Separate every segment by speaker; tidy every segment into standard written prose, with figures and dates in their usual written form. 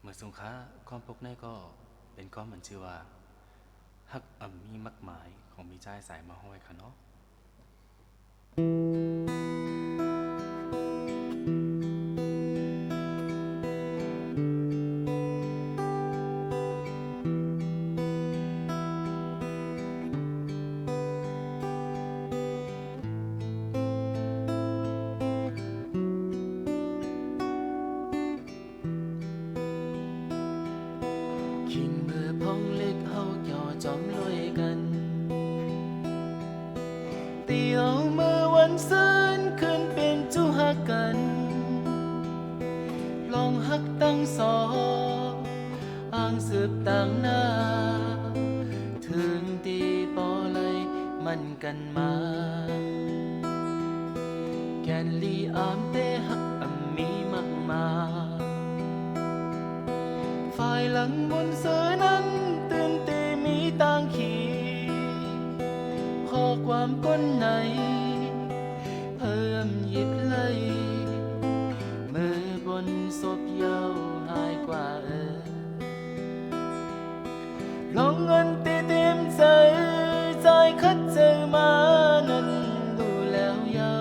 Speaker 1: มื่อสงค้าความพกในก็เป็นก้อนเหมือนชื่อว่าฮักมีมักหมายของมีใจสายมาห้อยค่ะเนาะขิงมือพองเล็กเฮาหย่อจอมลอยกันเตียวมือวันซื่นขึ้นเป็นจูฮักกันลองฮักตั้งสองอ่างสืบต่างหน้าถึงตีปอเลยมันกันมาแกนลีอามเตฮักมีมากมาฝ่ายหลังบนเสือนั้นตื่นตีมีต่างขีข้อความก้นไหนเพิ่มหยิบเลยมือบนศพเยาหายกว่าลองเงินตีเต็มใจใจคัดเจอมานั้นดูแล้วเยา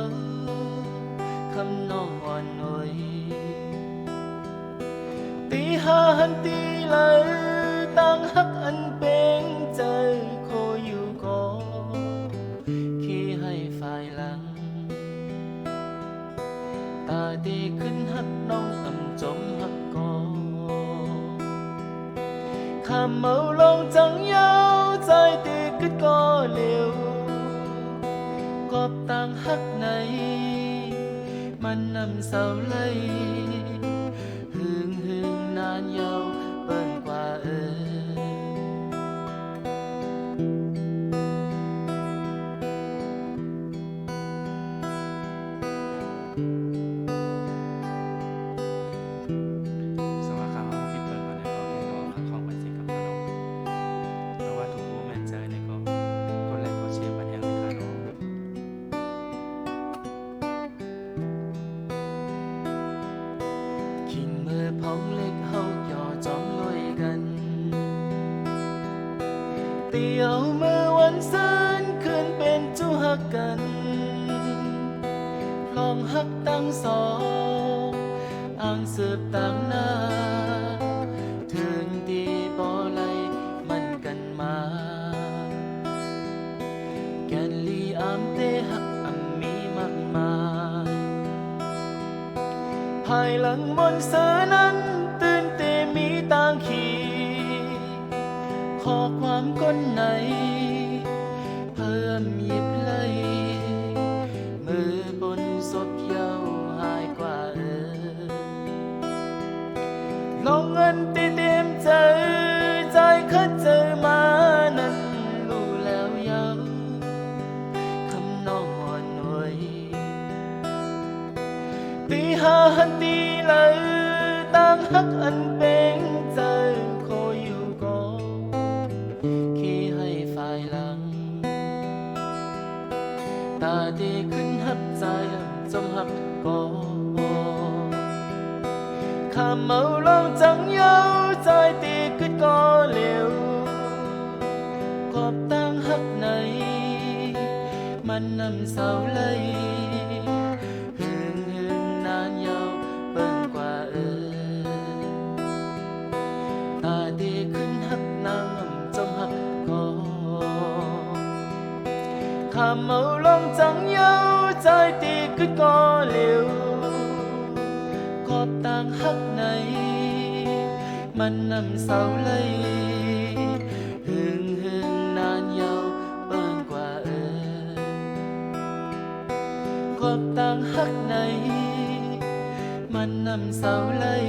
Speaker 1: คำนองอ่อนหน่อยตีหาหันตีเลยตั้งฮักอันเป็นใจโคอยู่ก็ขี้ให้ฝ่ายหลังตาดีขึ้นฮักน้องจมฮักก็คำเมาลงจังเยาใจตีขึ้นก็เร็วกอบต่างฮักไหนมันนำเศร้าเลยนานยาวเบิ่งกว่าสวัสดีครับพี่เปิดมาในตอนนี้ก็พักห้องไปสิกับขนมเพราะว่าทุกผู้แม่นเจอเนี่ยก็แลกก็เชียร์บันแห่งในขนมขิงมือพองเล็กเฮาหย่อจอมลอยกันเตียวมือวันซื่นขึ้นเป็นจูฮักกันลองฮักตั้งสองอ่างสืบต่างหน้าถึงดีปอไลมันกันมาแกนลีอามเตฮักมีมากมายภายหลังบนเสือนั้นตื่นเตมีต่างขีข้อความก้นไหนเพิ่มหยิบเลยมือบนศพเยาหายกว่าลองเงินตีเต็มใจใจคัดเจอมานั้นรู้แล้วเยาคำน้องอ่อนหน่อยตีหาหันตีเลยต่างฮักอันเป็นใจโคอยู่ก็ขี้ให้ฝ่ายหลังตาดีขึ้นฮักใจจมฮักก็ข้าเมาลองจังเยาใจตีขึ้นก็เร็วกอบตั้งฮักไหนมันนำเศร้าเลยนานยาวเบิ่งกว่าตาดีขึ้นฮักนางจมฮักก็ข้าเมาลงจังเยาใจตีขึ้นก็เร็วกอบต่างฮักไหนมันนำเศร้าเลยนานยาวเบิ่งกว่ากอบต่างฮักไหนมันนำเศร้าเลย